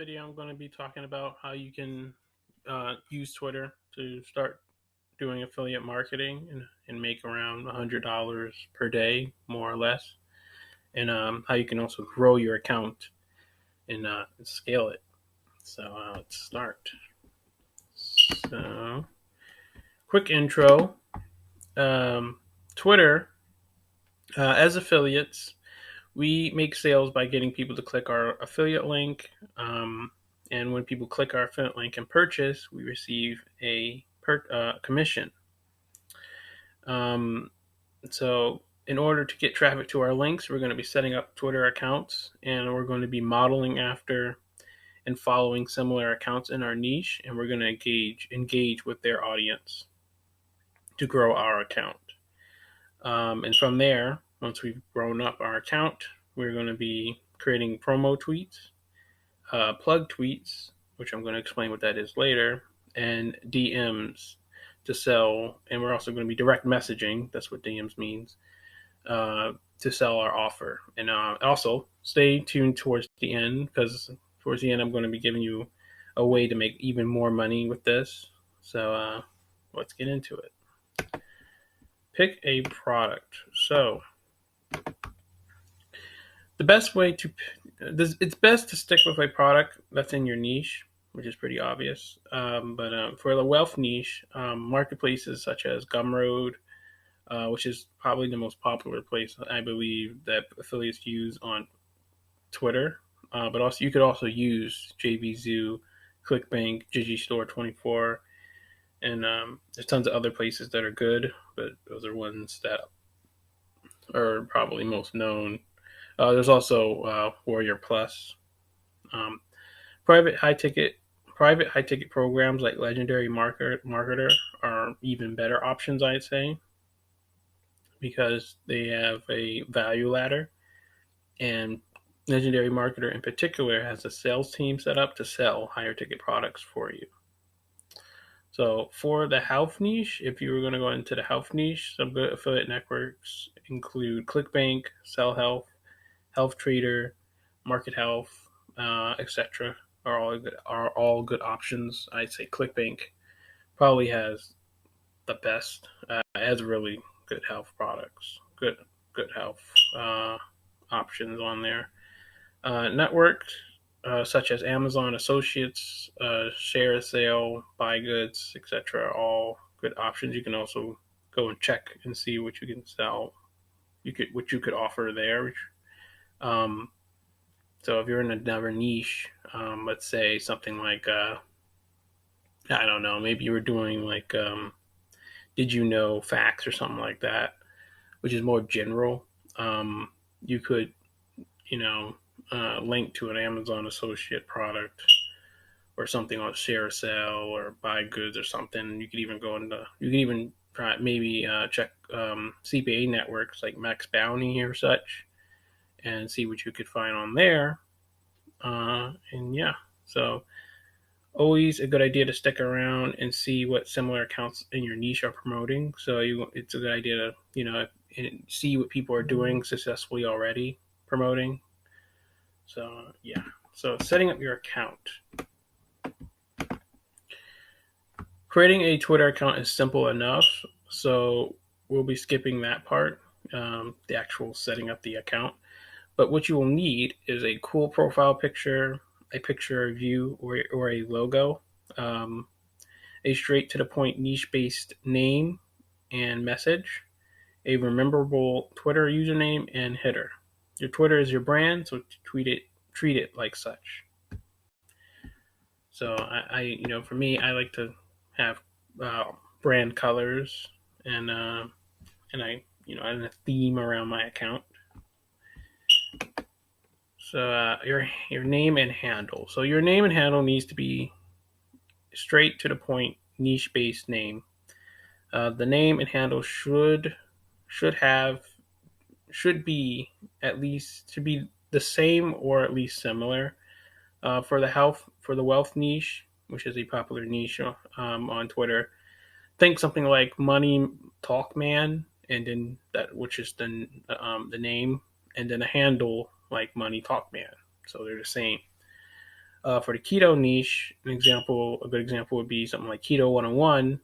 Video, I'm going to be talking about how you can use Twitter to start doing affiliate marketing and make around $100 per day, more or less, and how you can also grow your account and scale it. So let's start. So, quick intro. Twitter, as affiliates, we make sales by getting people to click our affiliate link. And when people click our affiliate link and purchase, we receive a commission. So in order to get traffic to our links, we're going to be setting up Twitter accounts, and we're going to be modeling after and following similar accounts in our niche, and we're going to engage with their audience to grow our account. And from there, once we've grown up our account, we're going to be creating promo tweets, plug tweets, which I'm going to explain what that is later, and DMs to sell. And we're also going to be direct messaging. That's what DMs means, to sell our offer. And also stay tuned towards the end, because towards the end, I'm going to be giving you a way to make even more money with this. So let's get into it. Pick a product. So the best way to it's best to stick with a product that's in your niche, which is pretty obvious. But for the wealth niche, marketplaces such as Gumroad, which is probably the most popular place I believe that affiliates use on Twitter. But also you could also use JVZoo, ClickBank, Digistore24, and there's tons of other places that are good, but those are ones that are probably most known. There's also Warrior Plus. Um, private high ticket programs like Legendary Marketer are even better options, I'd say, because they have a value ladder, and Legendary Marketer in particular has a sales team set up to sell higher ticket products for you. So for the health niche, if you were going to go into the health niche, some good affiliate networks include ClickBank, Sell Health, Health Trader, Market Health, etc. are all good options. I'd say ClickBank probably has the best. Has really good health products, good health options on there. Networks such as Amazon Associates, Share Sale, Buy Goods, etc. are all good options. You can also go and check and see what you can sell. What you could offer there. So if you're in another niche, let's say something like I don't know, maybe you were doing like did you know facts or something like that, which is more general. You could, link to an Amazon associate product or something on Share Sale or Buy Goods or something. You could even try maybe check CPA networks like Max Bounty or such, and see what you could find on there. And yeah, so always a good idea to stick around and see what similar accounts in your niche are promoting. So it's a good idea to see what people are doing successfully already promoting. So yeah, so setting up your account. Creating a Twitter account is simple enough, so we'll be skipping that part, the actual setting up the account. But what you will need is a cool profile picture, a picture of you, or a logo, a straight to the point niche-based name and message, a memorable Twitter username and header. Your Twitter is your brand, so treat it like such. So for me, I like to have brand colors and and a theme around my account. So your name and handle. So your name and handle needs to be straight to the point, niche based name. The name and handle should be at least to be the same or at least similar. For the wealth niche, which is a popular niche on Twitter, think something like Money Talk Man, and then that, which is the name, and then a handle like Money Talk Man. So they're the same. For the keto niche, a good example would be something like Keto 101,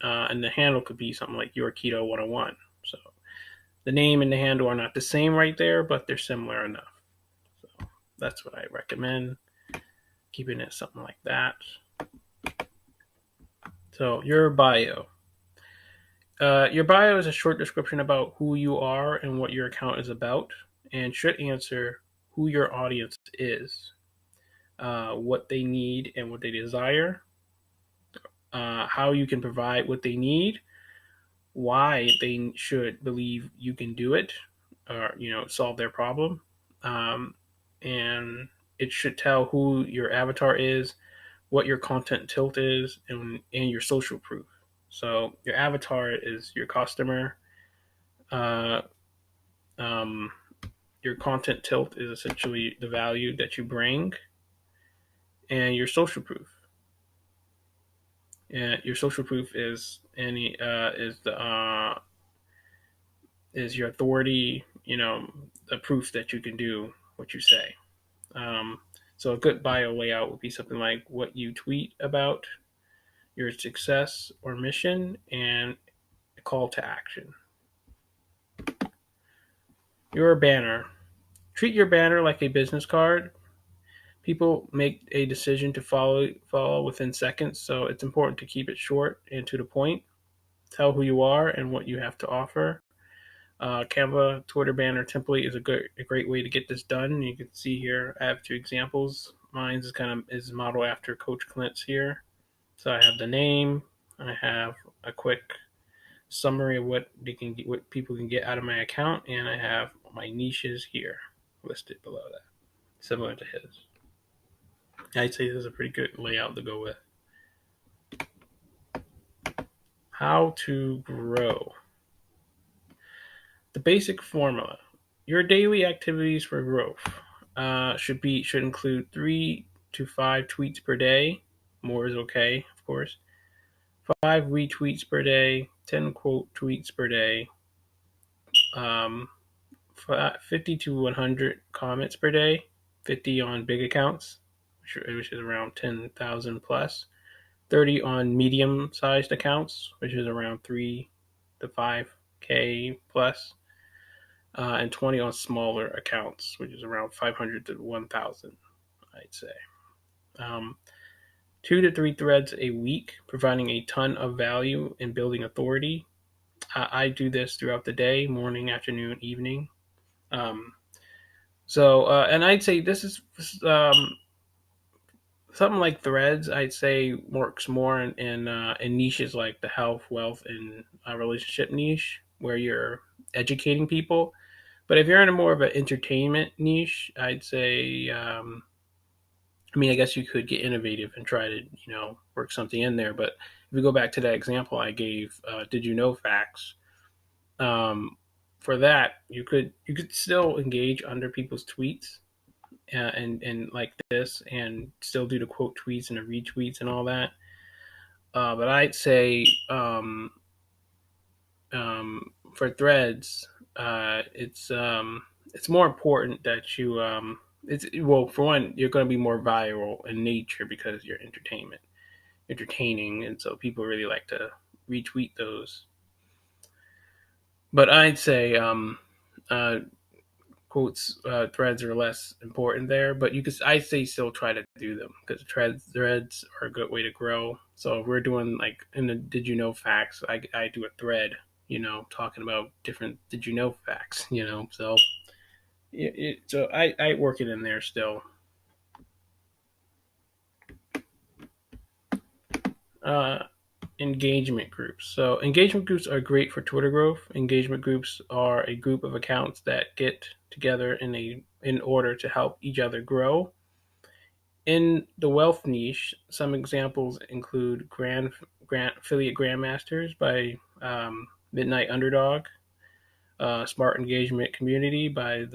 and the handle could be something like Your Keto 101. So the name and the handle are not the same right there, but they're similar enough. So that's what I recommend, keeping it something like that. So your bio. Your bio is a short description about who you are and what your account is about, and should answer who your audience is, what they need and what they desire, how you can provide what they need, why they should believe you can do it, or solve their problem, and it should tell who your avatar is, what your content tilt is, and your social proof. So your avatar is your customer. Uh, um, your content tilt is essentially the value that you bring, and your social proof. And your social proof is is your authority. The proof that you can do what you say. Um, so a good bio layout would be something like what you tweet about, your success or mission, and a call to action. Your banner. Treat your banner like a business card. People make a decision to follow within seconds, so it's important to keep it short and to the point. Tell who you are and what you have to offer. Canva Twitter banner template is a great way to get this done. You can see here I have two examples. Mine is modeled after Coach Clint's here. So I have the name. I have a quick summary of what people can get out of my account, and I have my niches here listed below that, similar to his. I'd say this is a pretty good layout to go with. How to grow. The basic formula. Your daily activities for growth should include 3 to 5 tweets per day. More is okay, of course. 5 retweets per day, 10 quote tweets per day, 50 to 100 comments per day, 50 on big accounts, which is around 10,000 plus, 30 on medium-sized accounts, which is around 3 to 5K plus, and 20 on smaller accounts, which is around 500 to 1,000, I'd say. 2 to 3 threads a week, providing a ton of value in building authority. I do this throughout the day, morning, afternoon, evening. And I'd say this is something like threads. I'd say works more in niches like the health, wealth, and relationship niche, where you're educating people. But if you're in a more of an entertainment niche, I'd say, I guess you could get innovative and try to, work something in there. But if we go back to that example I gave, did you know facts? For that, you could still engage under people's tweets, and like this, and still do the quote tweets and the retweets and all that. But I'd say, for threads, it's more important that you for one, you're going to be more viral in nature because you're entertaining, and so people really like to retweet those. But I'd say, quotes, threads are less important there, but I'd say still try to do them, because threads are a good way to grow. So if we're doing like in the did you know facts, I do a thread, talking about different did you know facts, so so I work it in there still. Uh, Engagement groups. So engagement groups are great for Twitter growth. Engagement groups are a group of accounts that get together in order to help each other grow. In the wealth niche, some examples include Grant Affiliate Grandmasters by Midnight Underdog, Smart Engagement Community by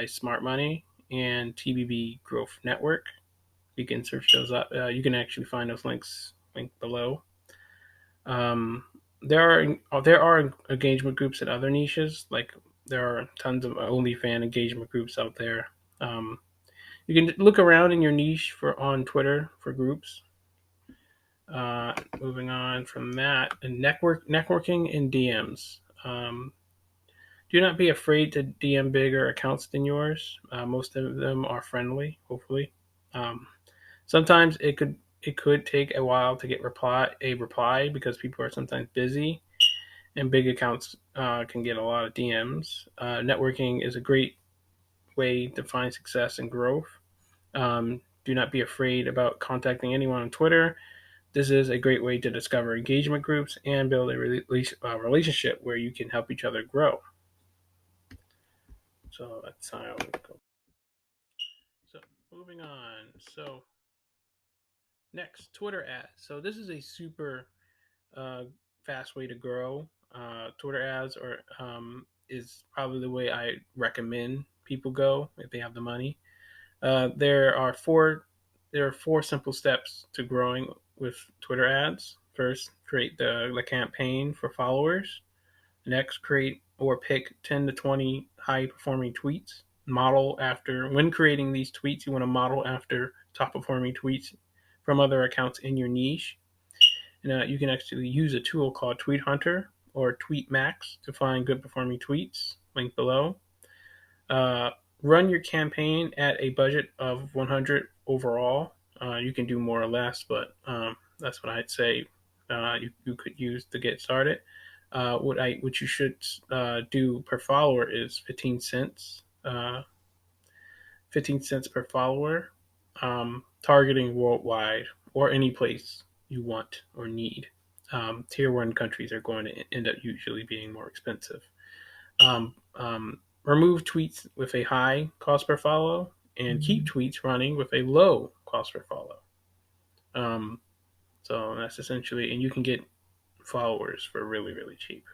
Smart Money, and TBB Growth Network. You can search those up. You can actually find those links linked below. There are engagement groups in other niches. Like there are tons of OnlyFans engagement groups out there. You can look around in your niche for on Twitter for groups. Moving on from that, and networking in DMs. Do not be afraid to DM bigger accounts than yours. Most of them are friendly, hopefully. Um, Sometimes it could take a while to get a reply because people are sometimes busy, and big accounts can get a lot of DMs. Networking is a great way to find success and growth. Do not be afraid about contacting anyone on Twitter. This is a great way to discover engagement groups and build a relationship where you can help each other grow. So that's how I would go. So moving on. So next, Twitter ads. So this is a super uh, fast way to grow. Twitter ads is probably the way I recommend people go if they have the money. There are four simple steps to growing with Twitter ads. First, create the campaign for followers. Next, create or pick 10 to 20 high performing tweets. Model after, when creating these tweets, you want to model after top performing tweets from other accounts in your niche. And you can actually use a tool called Tweet Hunter or Tweet Max to find good performing tweets. Link below. Uh, Run your campaign at a budget of 100 overall. You can do more or less, but that's what I'd say you could use to get started. What you should do per follower is 15 cents. 15 cents per follower, targeting worldwide or any place you want or need. Tier 1 countries are going to end up usually being more expensive. Um, um, Remove tweets with a high cost per follow and keep tweets running with a low cost per follow. Um, so that's essentially, and you can get followers for really, really cheap.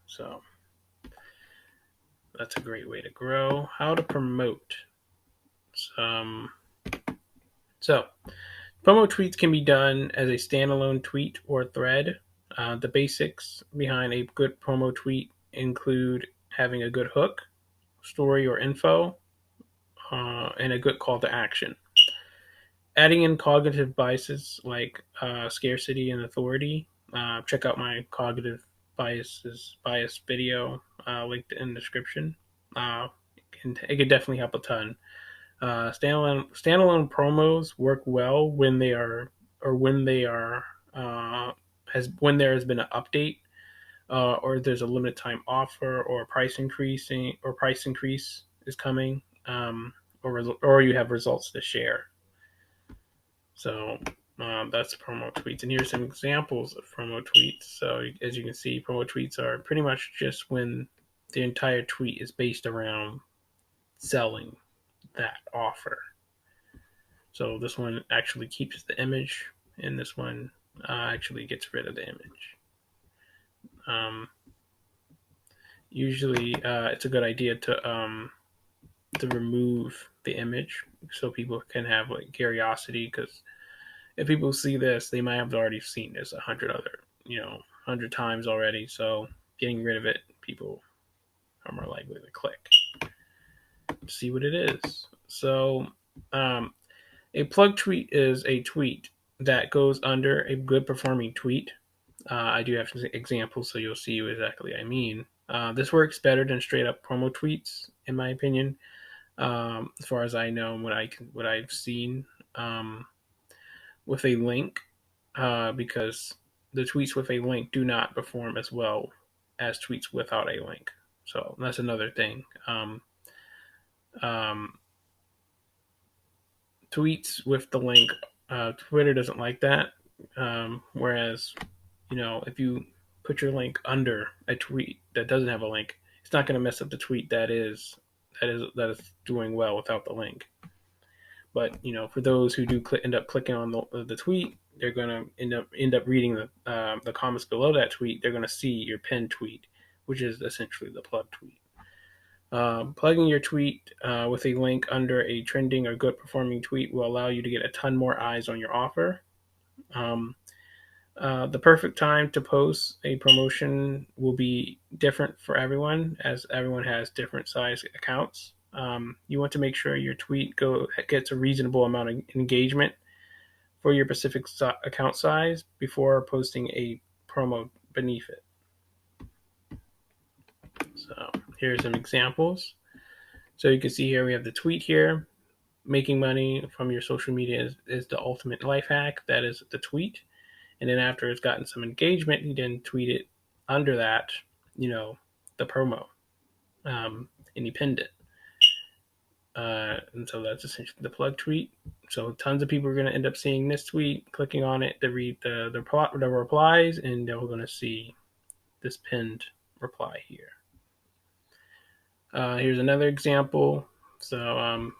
So that's a great way to grow. How to promote. Um, so promo tweets can be done as a standalone tweet or thread. The basics behind a good promo tweet include having a good hook, story or info, and a good call to action. Adding in cognitive biases like scarcity and authority. Check out my cognitive bias video linked in the description. It can definitely help a ton. Standalone promos work well when they are or when they are when there has been an update or there's a limited time offer or price increase is coming, or you have results to share. So that's promo tweets, and here's some examples of promo tweets. So as you can see, promo tweets are pretty much just when the entire tweet is based around selling that offer. So this one actually keeps the image, and this one actually gets rid of the image. Usually, it's a good idea to remove the image so people can have like curiosity, because if people see this, they might have already seen this 100 times already. So getting rid of it, people are more likely to click to see what it is. So a plug tweet is a tweet that goes under a good performing tweet. I do have some examples, so you'll see exactly what I mean. This works better than straight up promo tweets, in my opinion. As far as I know, what I've seen with a link, because the tweets with a link do not perform as well as tweets without a link. So that's another thing. Um, Tweets with the link, Twitter doesn't like that. Whereas, if you put your link under a tweet that doesn't have a link, it's not going to mess up the tweet that is doing well without the link. But for those who do end up clicking on the tweet, they're going to end up reading the comments below that tweet. They're going to see your pinned tweet, which is essentially the plug tweet. Plugging your tweet with a link under a trending or good performing tweet will allow you to get a ton more eyes on your offer. The perfect time to post a promotion will be different for everyone, as everyone has different size accounts. You want to make sure your tweet gets a reasonable amount of engagement for your specific account size before posting a promo beneath it. So here's some examples. So you can see here we have the tweet here. Making money from your social media is the ultimate life hack. That is the tweet. And then after it's gotten some engagement, you then tweet it under that, the promo, and you pinned it. And so that's essentially the plug tweet. So tons of people are going to end up seeing this tweet, clicking on it to read the replies, and they're going to see this pinned reply here. Here's another example. So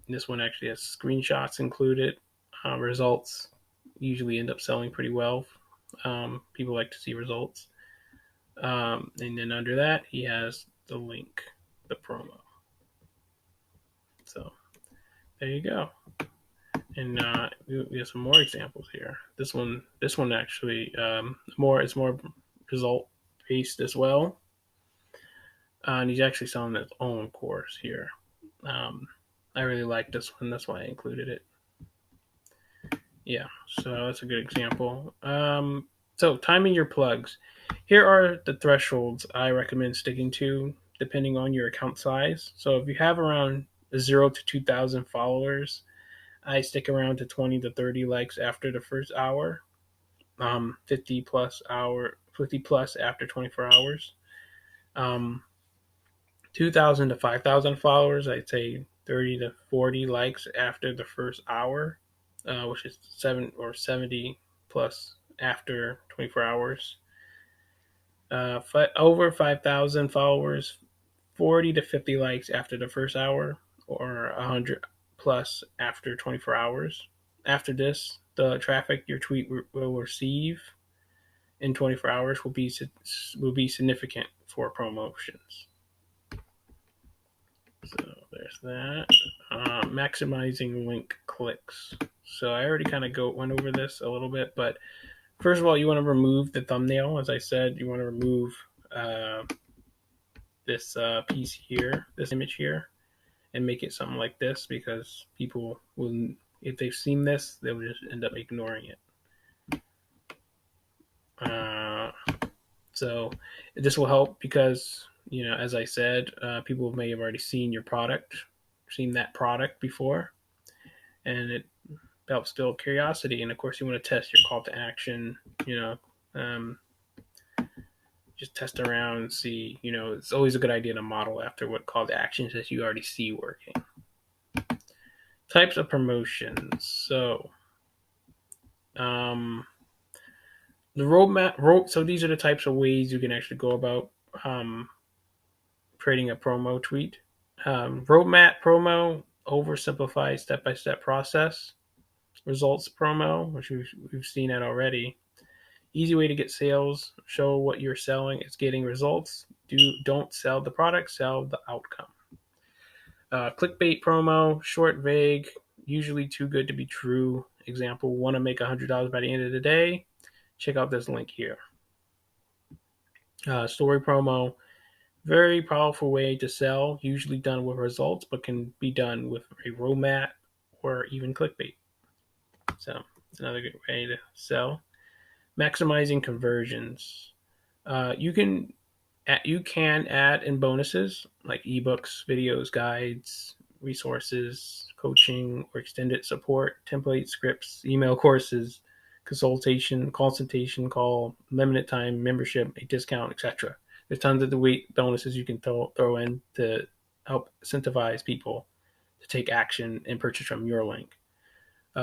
this one actually has screenshots included. Results usually end up selling pretty well. People like to see results. And then under that, he has the link, the promo. So there you go. And we have some more examples here. This one actually it's more result based as well. And he's actually selling his own course here. I really like this one. That's why I included it. Yeah, so that's a good example. So timing your plugs. Here are the thresholds I recommend sticking to depending on your account size. So if you have around 0 to 2,000 followers, I stick around to 20 to 30 likes after the first hour, 50 plus after 24 hours. 2,000 to 5,000 followers, I'd say 30 to 40 likes after the first hour, which is 70 plus after 24 hours. Over 5,000 followers, 40 to 50 likes after the first hour, or 100 plus after 24 hours. After this, the traffic your tweet will receive in 24 hours will be significant for promotions. So there's that. Maximizing link clicks. So I already kind of went over this a little bit, but first of all, you want to remove the thumbnail. As I said, you want to remove this piece here, this image here, and make it something like this, because people will, if they've seen this, they'll just end up ignoring it. So this will help because, as I said, people may have already seen that product before, and it helps build curiosity. And of course, you want to test your call to action, just test around and see, it's always a good idea to model after what call to actions that you already see working. Types of promotions. So, the roadmap. So these are the types of ways you can actually go about creating a promo tweet. Roadmap promo, oversimplified step-by-step process. Results promo, which we've seen that already. Easy way to get sales. Show what you're selling. It's getting results. Don't sell the product. Sell the outcome. Clickbait promo, short, vague, usually too good to be true. Example: want to make $100 by the end of the day? Check out this link here. Story promo, very powerful way to sell, usually done with results, but can be done with a roadmap or even clickbait. So it's another good way to sell. Maximizing conversions. You can add in bonuses like ebooks, videos, guides, resources, coaching or extended support, template scripts, email courses, consultation call, limited time membership, a discount, etc. There's tons of the bonuses you can throw in to help incentivize people to take action and purchase from your link.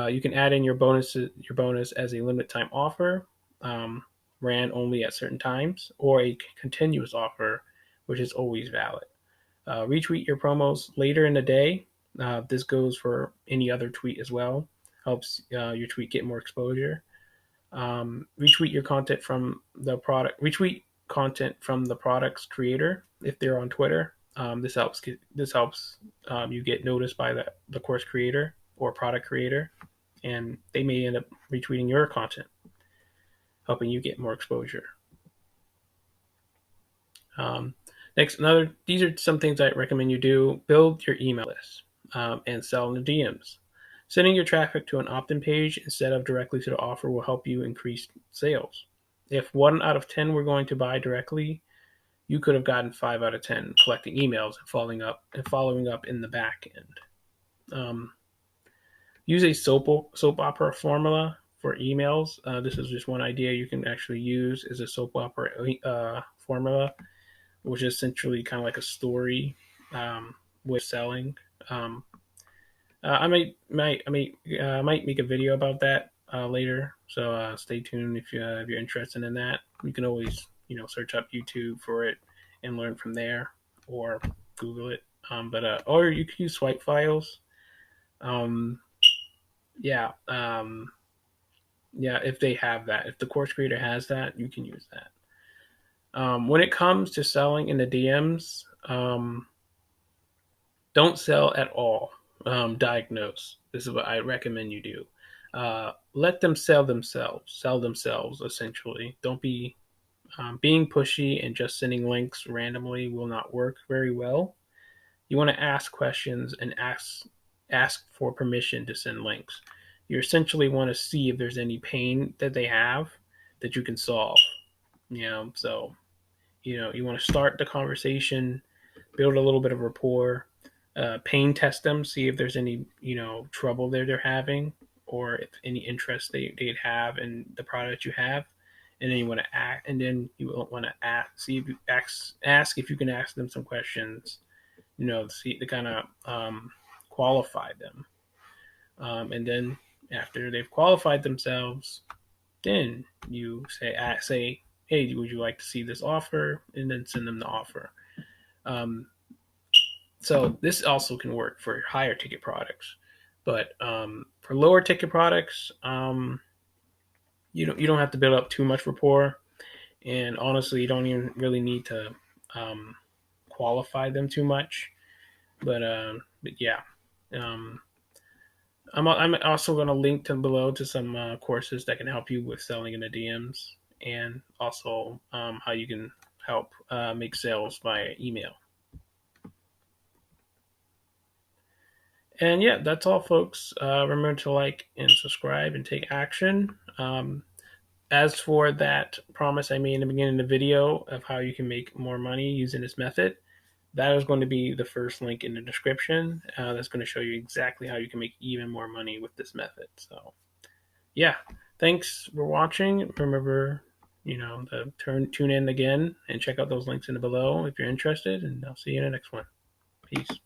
You can add in your bonus as a limited time offer, ran only at certain times, or a continuous offer, which is always valid. Retweet your promos later in the day. This goes for any other tweet as well. Helps your tweet get more exposure. Retweet your content from the product. Retweet content from the product's creator if they're on Twitter. This helps you get noticed by the course creator or product creator, and they may end up retweeting your content, helping you get more exposure. These are some things I recommend you do. Build your email list and sell in the DMs. Sending your traffic to an opt-in page instead of directly to the offer will help you increase sales. If 1 out of 10 were going to buy directly, you could have gotten 5 out of 10 collecting emails and following up in the back end. Use a soap opera formula for emails. This is just one idea you can actually use is a soap opera formula, which is essentially kind of like a story with selling. I might make a video about that later, so stay tuned if you're interested in that. You can always search up YouTube for it and learn from there, or Google it. Or you can use swipe files. Yeah, if they have that, if the course creator has that, you can use that. When it comes to selling in the DMs, don't sell at all. Diagnose. This is what I recommend you do. Let them sell themselves, essentially. Don't be being pushy and just sending links randomly will not work very well. You want to ask questions and ask for permission to send links. You essentially want to see if there's any pain that they have that you can solve. So you want to start the conversation, build a little bit of rapport, pain test them, see if there's any trouble they're having, or if any interest they'd have in the product you have. And then you want to see if you ask if you can ask them some questions, see to kind of qualify them. And then after they've qualified themselves, then you say, hey, would you like to see this offer? And then send them the offer. So this also can work for higher ticket products, but for lower ticket products, you don't have to build up too much rapport, and honestly, you don't even really need to qualify them too much. But yeah, I'm also going to link below to some courses that can help you with selling in the DMs, and also how you can help make sales via email. And yeah, that's all, folks. Remember to like and subscribe and take action. As for that promise I made in the beginning of the video of how you can make more money using this method, that is going to be the first link in the description. That's going to show you exactly how you can make even more money with this method. So yeah, thanks for watching. Remember, tune in again and check out those links in the below if you're interested, and I'll see you in the next one. Peace.